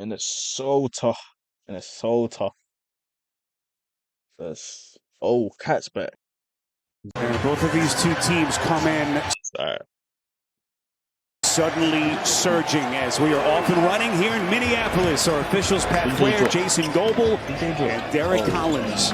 And it's so tough. And it's so tough. That's Cat's back. And both of these two teams come in suddenly surging as we are off and running here in Minneapolis. Our officials, Pat Flair, Jason Goebel, and Derek Collins.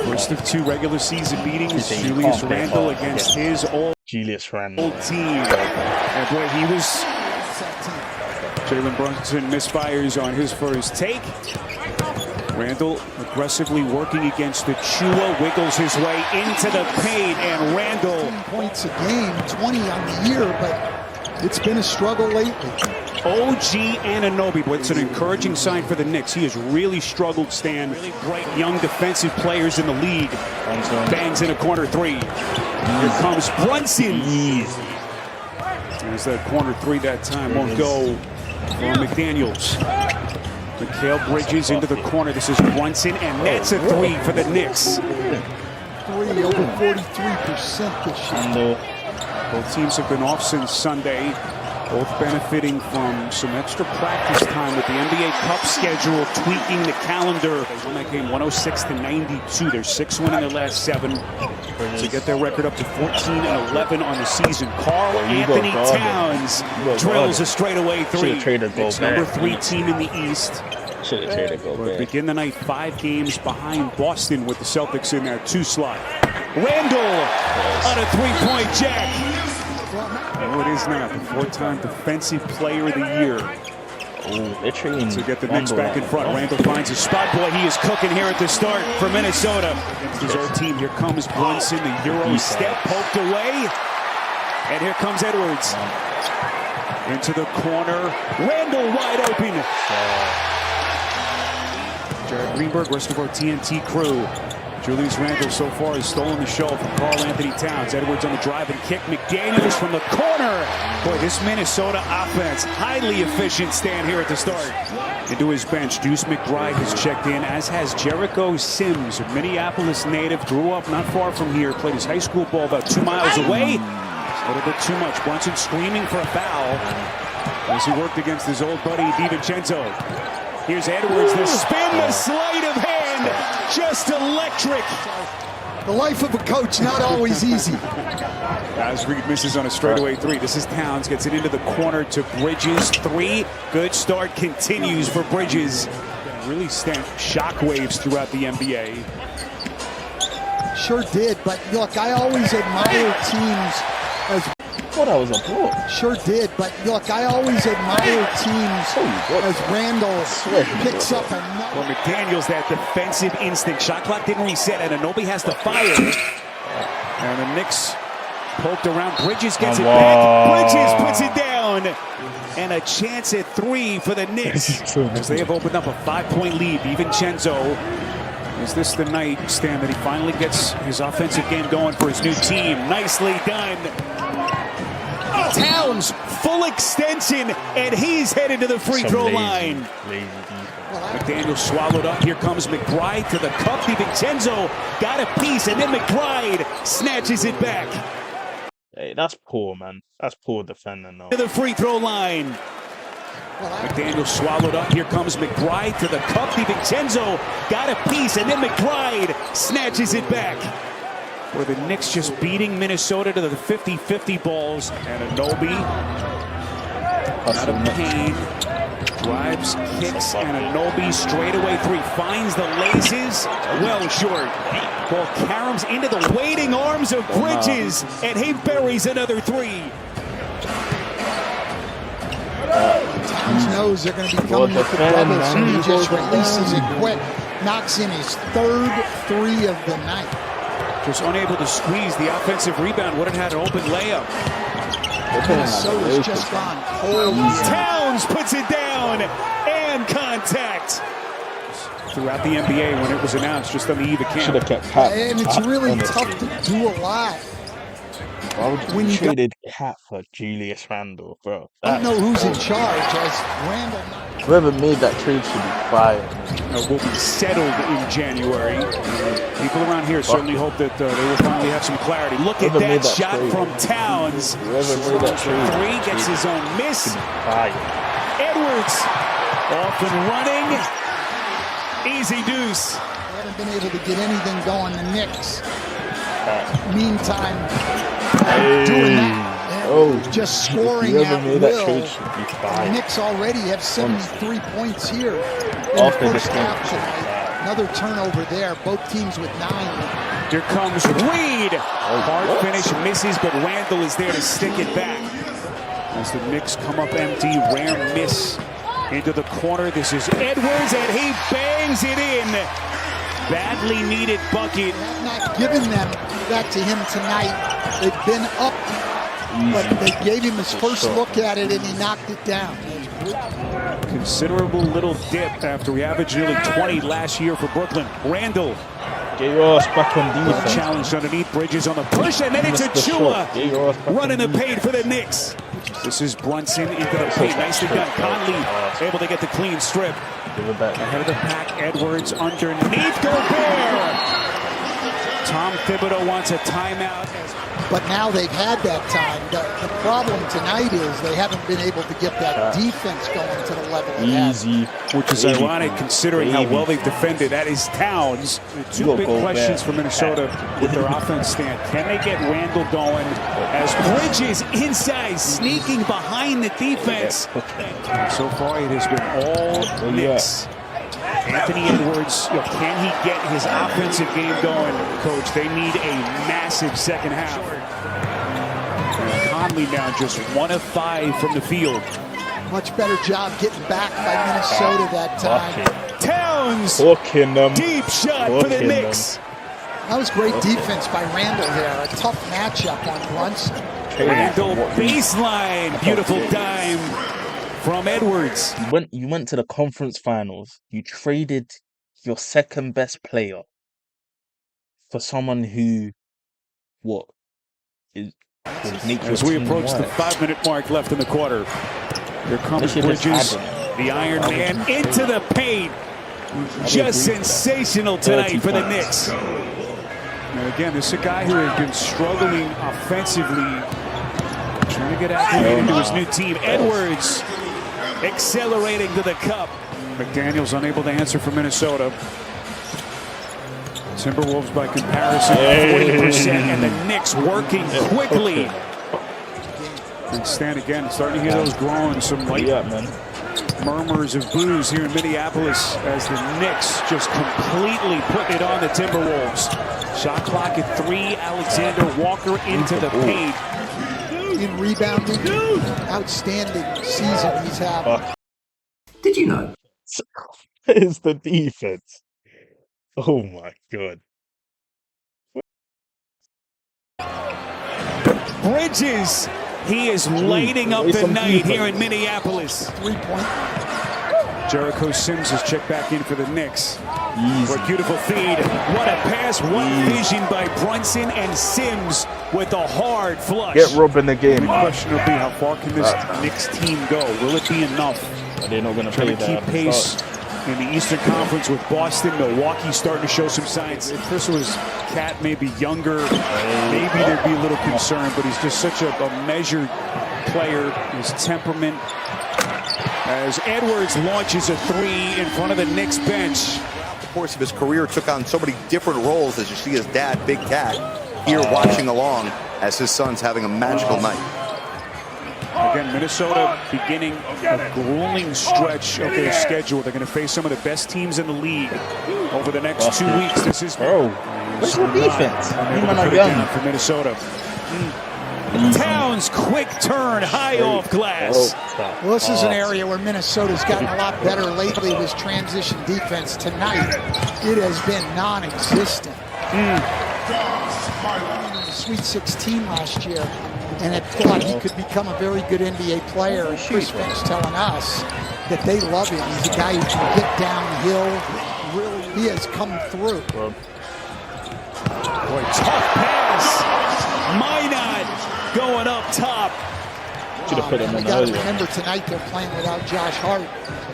First of two regular season meetings, Julius Randle against his old team. And boy, he was... Jalen Brunson misfires on his first take. Randle aggressively working against the Chua, wiggles his way into the paint, and Randle... 15 points a game, 20 on the year, but it's been a struggle lately. OG Anunoby, but it's an encouraging sign for the Knicks. He has really struggled, Stan. Really bright young defensive players in the league. Bangs in a corner three. Here comes Brunson. As that corner three that time won't go for McDaniels. Mikal Bridges into the corner. This is Brunson, and that's a three for the Knicks. Three over 43% this year. Both teams have been off since Sunday, both benefiting from some extra practice time with the NBA Cup schedule, tweaking the calendar. They won that game 106-92. They're 6-1 in their last 7 to get their record up to 14-11 on the season. Karl Anthony Towns drills a straightaway three. It's number 3 team in the East. Begin the night 5 games behind Boston with the Celtics in that 2 slot. Randle on a 3-point jack. Oh, it is now the 4-time Defensive Player of the Year. To get the Knicks back in front. Randle finds his spot. Boy, he is cooking here at the start for Minnesota. Against his old team, here comes Brunson. The Euro step poked away. And here comes Edwards. Into the corner. Randle wide open. Jared Greenberg, rest of our TNT crew. Julius Randle so far has stolen the show from Karl Anthony Towns. Edwards on the drive and kick. McDaniels from the corner. Boy, this Minnesota offense, highly efficient stand here at the start. Into his bench, Deuce McBride has checked in, as has Jericho Sims, a Minneapolis native. Grew up not far from here. Played his high school ball about 2 miles away. A little bit too much. Brunson screaming for a foul as he worked against his old buddy DiVincenzo. Here's Edwards, the spin, the sleight of hand, just electric. The life of a coach, not always easy. As Reed misses on a straightaway 3. This is Towns, gets it into the corner to Bridges. 3, good start, continues for Bridges. Really sent shockwaves throughout the NBA. Sure did, but look, I always admire teams as... That was a block. Sure did, but look, I always admire teams as Randle picks up another. Well, McDaniels, that defensive instinct. Shot clock didn't reset, and Anunoby has to fire. And the Knicks poked around. Bridges gets it back. Bridges puts it down. And a chance at 3 for the Knicks as they have opened up a 5-point lead. DiVincenzo. Is this the night, Stan, that he finally gets his offensive game going for his new team? Nicely done. Towns, full extension, and he's headed to the free throw line. McDaniel swallowed up. Here comes McBride to the cup. DiVincenzo got a piece, and then McBride snatches it back. Hey, that's poor, man. That's poor defending, though. To the free throw line. McDaniel swallowed up. Here comes McBride to the cup. DiVincenzo got a piece, and then McBride snatches it back. Where the Knicks just beating Minnesota to the 50-50 balls. And Anunoby out of pain. Drives, kicks, and Anunoby straightaway 3. Finds the laces. Well short. Ball caroms into the waiting arms of Bridges. And he buries another 3. Towns knows they're going to be coming with the double, so he just releases it quick. Knocks in his 3rd 3 of the night. Just unable to squeeze the offensive rebound. Would have had an open layup. Minnesota's just gone cold. Towns puts it down and contact. Throughout the NBA when it was announced just on the eve of camp. Should have kept Cat. And it's really tough to do a lot. Why would you traded Cat for Julius Randle, bro? I don't know who's in charge as Randle. Whoever made that trade should be fired. Will be settled in January. People around here certainly hope that they will finally have some clarity. Look at that shot from Towns. Whoever made that trade 3 gets his own miss. Edwards Off and running. Easy deuce. They haven't been able to get anything going, the Knicks. Meantime, doing that. Just scoring at will. The Knicks already have 73 points here in the first half tonight. Another turnover there. Both teams with 9. Here comes Reed. Hard finish, misses, but Randall is there to stick it back. As the Knicks come up empty, rare miss into the corner. This is Edwards, and he bangs it in. Badly needed bucket. I'm not giving them that to him tonight. They've been up, but they gave him his first look at it, and he knocked it down. Considerable little dip after we averaged nearly 20 last year for Brooklyn. Randall. Get your ass back on defense. Challenged underneath, Bridges on the push, and then it's Achua running the paint for the Knicks. This is Brunson into the paint. Nicely done. Conley able to get the clean strip. Ahead of the pack, Edwards underneath. Gobert. Tom Thibodeau wants a timeout. But now they've had that time. The problem tonight is they haven't been able to get that defense going to the level it has. Which is ironic considering how well they've defended. That is Towns. Two big questions for Minnesota with their offense stand. Can they get Randall going as Bridges inside, sneaking behind the defense? So far it has been all Knicks. Anthony Edwards, can he get his offensive game going, Coach? They need a massive second half. And Conley now just 1 of 5 from the field. Much better job getting back by Minnesota that time. Towns, deep shot for the Knicks. That was great defense by Randall there. A tough matchup on Brunson. Randall baseline, beautiful dime from Edwards. You went to the conference finals. You traded your second best player for someone who, as we approach the 5-minute mark left in the quarter. Here comes Bridges, the Iron Man, into the paint. Just sensational tonight for the Knicks. And again, this is a guy who has been struggling offensively, trying to get acclimated into his new team. Edwards accelerating to the cup. McDaniels unable to answer for Minnesota. Timberwolves by comparison 40%, and the Knicks working quickly. And stand again, starting to hear those groans, some light murmurs of boos here in Minneapolis as the Knicks just completely put it on the Timberwolves. Shot clock at 3. Alexander Walker into the paint. In rebounding, outstanding season he's having. Did you know? It's the defense. Oh my God. Bridges, he is lighting up the night here in Minneapolis. 3-point. Jericho Sims is checked back in for the Knicks. What beautiful feed. What a pass. What vision by Brunson, and Sims with a hard flush. Get Rob in the game. The question will be, how far can this Knicks team go? Will it be enough? They're not going to play keep pace in the Eastern Conference with Boston. Milwaukee starting to show some signs. If this was Cat maybe younger, maybe there'd be a little concern, but he's just such a measured player. His temperament. As Edwards launches a 3 in front of the Knicks bench. Throughout the course of his career, took on so many different roles, as you see his dad, Big Cat, here watching along as his son's having a magical night. Again, Minnesota beginning a grueling stretch of their schedule. They're going to face some of the best teams in the league over the next 2 weeks. This is what's the defense? For Minnesota. Towns, quick turn, high off glass. Well, this is an area where Minnesota's gotten a lot better lately with transition defense. Tonight, it has been non-existent. Sweet 16 last year, and had thought he could become a very good NBA player. And Chris Finch telling us that they love him. He's a guy who can get downhill. Really, he has come through. Boy, tough pass. Minot going up top. Should have put him We in got to earlier. remember tonight they're playing without Josh Hart,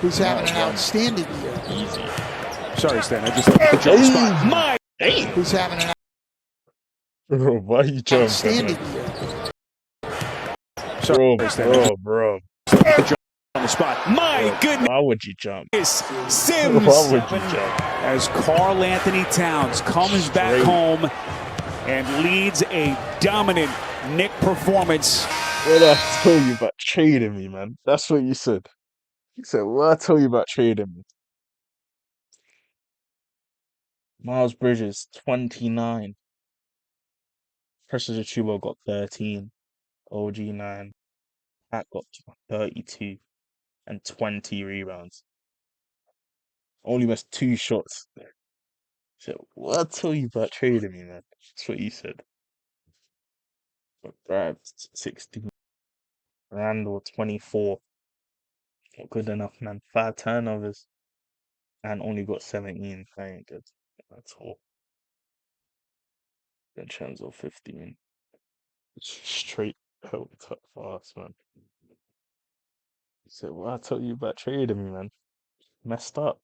who's having an outstanding year. Easy. Sorry, Stan. I just the jump spot. My Who's having an Why are you jumping? outstanding year. Sorry, Stan. Bro. The jump on the spot. My goodness. Why would you jump? Sims. Why would you jump? As Karl Anthony Towns comes back home and leads a dominant Knick performance. What did I tell you about trading me, man? That's what you said. You said, what I tell you about trading me? Miles Bridges, 29. Precious Achiuwa got 13. OG 9. Pat got 32 and 20 rebounds. Only missed 2 shots. So, what I tell you about trading me, man? That's what you said. But Brad, 16. Randall, 24. Not good enough, man. 5 turnovers. And only got 17. That ain't good at all. Vincenzo, 15. Straight helped up fast, man. So, what I tell you about trading me, man? Messed up.